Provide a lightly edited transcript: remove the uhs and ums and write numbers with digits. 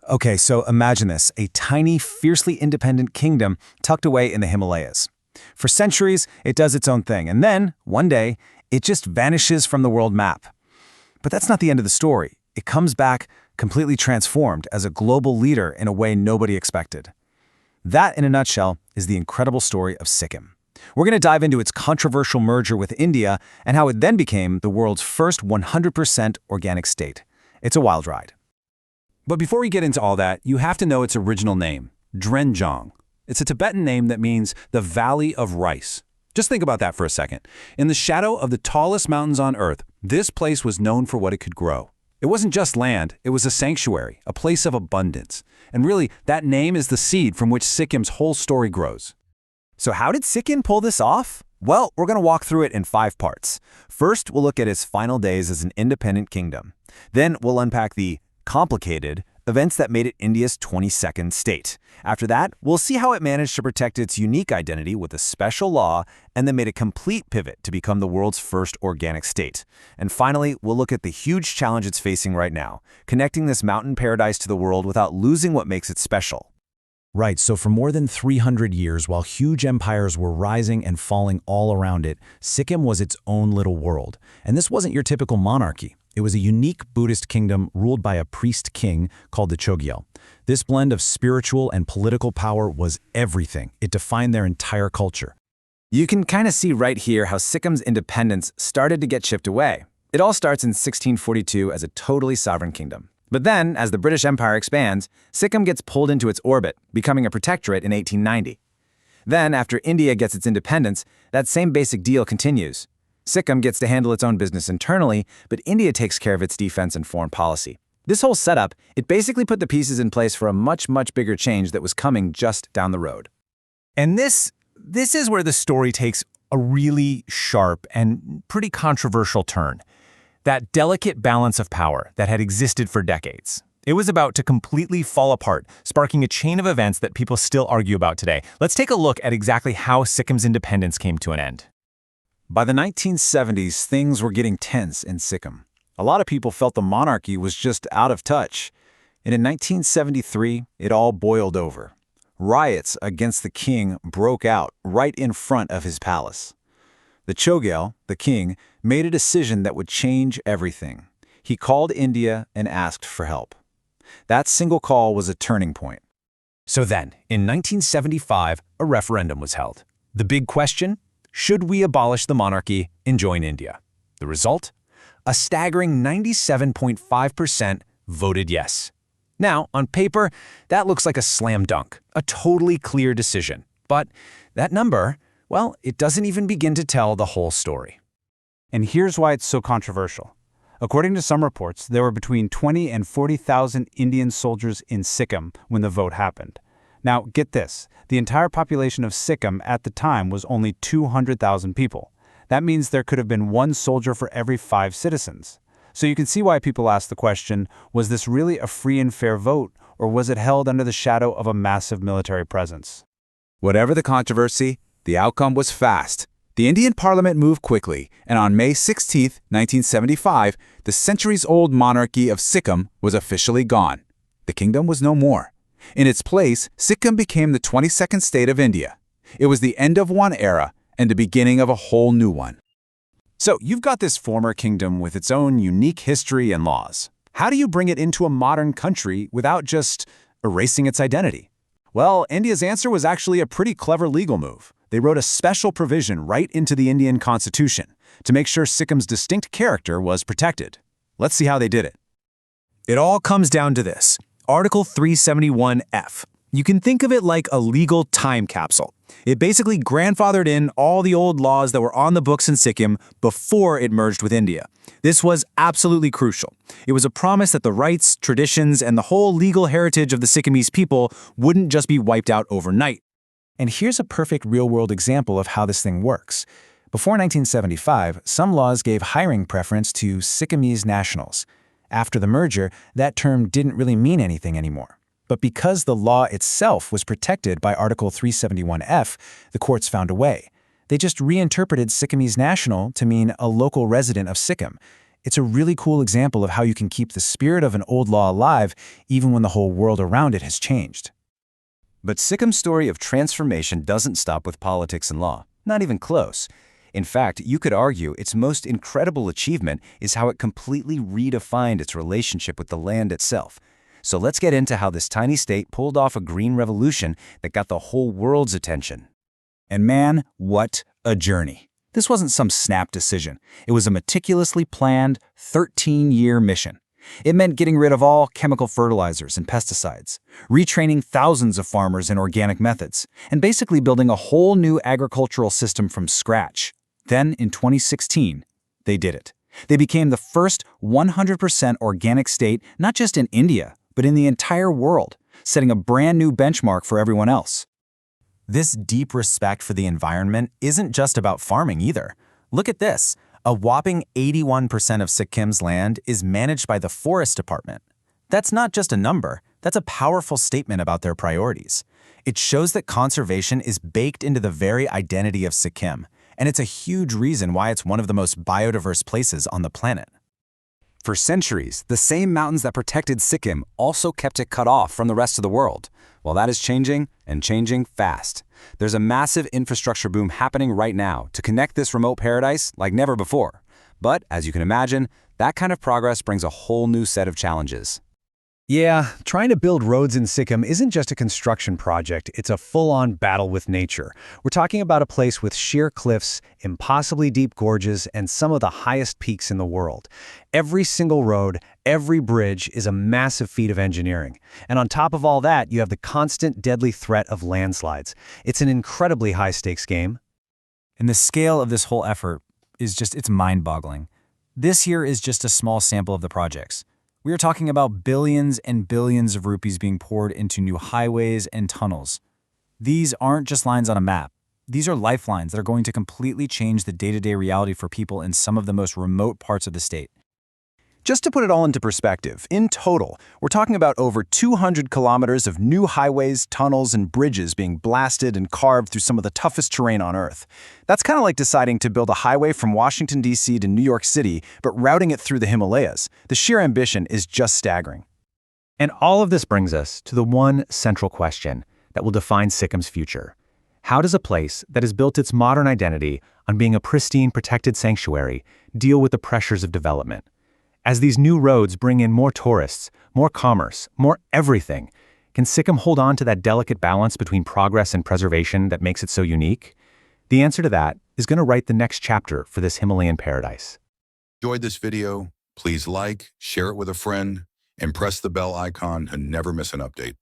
Okay, so imagine this, a tiny, fiercely independent kingdom tucked away in the Himalayas. For centuries, it does its own thing, and then, one day, it just vanishes from the world map. But that's not the end of the story. It comes back completely transformed as a global leader in a way nobody expected. That, in a nutshell, is the incredible story of Sikkim. We're going to dive into its controversial merger with India and how it then became the world's first 100% organic state. It's a wild ride. But before we get into all that, you have to know its original name, Drenjong. It's a Tibetan name that means the Valley of Rice. Just think about that for a second. In the shadow of the tallest mountains on Earth, this place was known for what it could grow. It wasn't just land, it was a sanctuary, a place of abundance. And really, that name is the seed from which Sikkim's whole story grows. So how did Sikkim pull this off? Well, we're going to walk through it in 5 parts. First, we'll look at its final days as an independent kingdom. Then we'll unpack the complicated events that made it India's 22nd state. After that, we'll see how it managed to protect its unique identity with a special law and then made a complete pivot to become the world's first organic state. And finally, we'll look at the huge challenge it's facing right now, connecting this mountain paradise to the world without losing what makes it special. Right, so for more than 300 years, while huge empires were rising and falling all around it, Sikkim was its own little world. And this wasn't your typical monarchy. It was a unique Buddhist kingdom ruled by a priest king called the Chogyal. This blend of spiritual and political power was everything. It defined their entire culture. You can kind of see right here how Sikkim's independence started to get chipped away. It all starts in 1642 as a totally sovereign kingdom. But then, as the British Empire expands, Sikkim gets pulled into its orbit, becoming a protectorate in 1890. Then, after India gets its independence, that same basic deal continues. Sikkim gets to handle its own business internally, but India takes care of its defense and foreign policy. This whole setup, it basically put the pieces in place for a much bigger change that was coming just down the road. And this is where the story takes a really sharp and pretty controversial turn. That delicate balance of power that had existed for decades. It was about to completely fall apart, sparking a chain of events that people still argue about today. Let's take a look at exactly how Sikkim's independence came to an end. By the 1970s, things were getting tense in Sikkim. A lot of people felt the monarchy was just out of touch. And in 1973, it all boiled over. Riots against the king broke out right in front of his palace. The Chogyal, the king, made a decision that would change everything. He called India and asked for help. That single call was a turning point. So then, in 1975, a referendum was held. The big question? Should we abolish the monarchy and join India? The result? A staggering 97.5% voted yes. Now, on paper, that looks like a slam dunk, a totally clear decision. But that number, well, it doesn't even begin to tell the whole story. And here's why it's so controversial. According to some reports, there were between 20 and 40,000 Indian soldiers in Sikkim when the vote happened. Now, get this, the entire population of Sikkim at the time was only 200,000 people. That means there could have been 1 soldier for every 5 citizens. So you can see why people ask the question, was this really a free and fair vote, or was it held under the shadow of a massive military presence? Whatever the controversy, the outcome was fast. The Indian parliament moved quickly, and on May 16, 1975, the centuries-old monarchy of Sikkim was officially gone. The kingdom was no more. In its place, Sikkim became the 22nd state of India. It was the end of one era and the beginning of a whole new one. So you've got this former kingdom with its own unique history and laws. How do you bring it into a modern country without just erasing its identity? Well, India's answer was actually a pretty clever legal move. They wrote a special provision right into the Indian constitution to make sure Sikkim's distinct character was protected. Let's see how they did it. It all comes down to this. Article 371F. You can think of it like a legal time capsule. It basically grandfathered in all the old laws that were on the books in Sikkim before it merged with India. This was absolutely crucial. It was a promise that the rights, traditions, and the whole legal heritage of the Sikkimese people wouldn't just be wiped out overnight. And here's a perfect real-world example of how this thing works. Before 1975, some laws gave hiring preference to Sikkimese nationals. After the merger, that term didn't really mean anything anymore. But because the law itself was protected by Article 371F, the courts found a way. They just reinterpreted Sikkimese national to mean a local resident of Sikkim. It's a really cool example of how you can keep the spirit of an old law alive even when the whole world around it has changed. But Sikkim's story of transformation doesn't stop with politics and law. Not even close. In fact, you could argue its most incredible achievement is how it completely redefined its relationship with the land itself. So let's get into how this tiny state pulled off a green revolution that got the whole world's attention. And man, what a journey. This wasn't some snap decision. It was a meticulously planned 13-year mission. It meant getting rid of all chemical fertilizers and pesticides, retraining thousands of farmers in organic methods, and basically building a whole new agricultural system from scratch. Then, in 2016, they did it. They became the first 100% organic state, not just in India, but in the entire world, setting a brand new benchmark for everyone else. This deep respect for the environment isn't just about farming either. Look at this. A whopping 81% of Sikkim's land is managed by the Forest Department. That's not just a number, that's a powerful statement about their priorities. It shows that conservation is baked into the very identity of Sikkim, and it's a huge reason why it's one of the most biodiverse places on the planet. For centuries, the same mountains that protected Sikkim also kept it cut off from the rest of the world. Well, that is changing, and changing fast. There's a massive infrastructure boom happening right now to connect this remote paradise like never before. But, as you can imagine, that kind of progress brings a whole new set of challenges. Yeah, trying to build roads in Sikkim isn't just a construction project, it's a full-on battle with nature. We're talking about a place with sheer cliffs, impossibly deep gorges, and some of the highest peaks in the world. Every single road, every bridge is a massive feat of engineering. And on top of all that, you have the constant deadly threat of landslides. It's an incredibly high-stakes game. And the scale of this whole effort it's mind-boggling. This here is just a small sample of the projects. We are talking about billions and billions of rupees being poured into new highways and tunnels. These aren't just lines on a map. These are lifelines that are going to completely change the day-to-day reality for people in some of the most remote parts of the state. Just to put it all into perspective, in total, we're talking about over 200 kilometers of new highways, tunnels, and bridges being blasted and carved through some of the toughest terrain on Earth. That's kind of like deciding to build a highway from Washington, D.C. to New York City, but routing it through the Himalayas. The sheer ambition is just staggering. And all of this brings us to the one central question that will define Sikkim's future. How does a place that has built its modern identity on being a pristine, protected sanctuary deal with the pressures of development? As these new roads bring in more tourists, more commerce, more everything, can Sikkim hold on to that delicate balance between progress and preservation that makes it so unique? The answer to that is going to write the next chapter for this Himalayan paradise. Enjoyed this video? Please like, share it with a friend, and press the bell icon to never miss an update.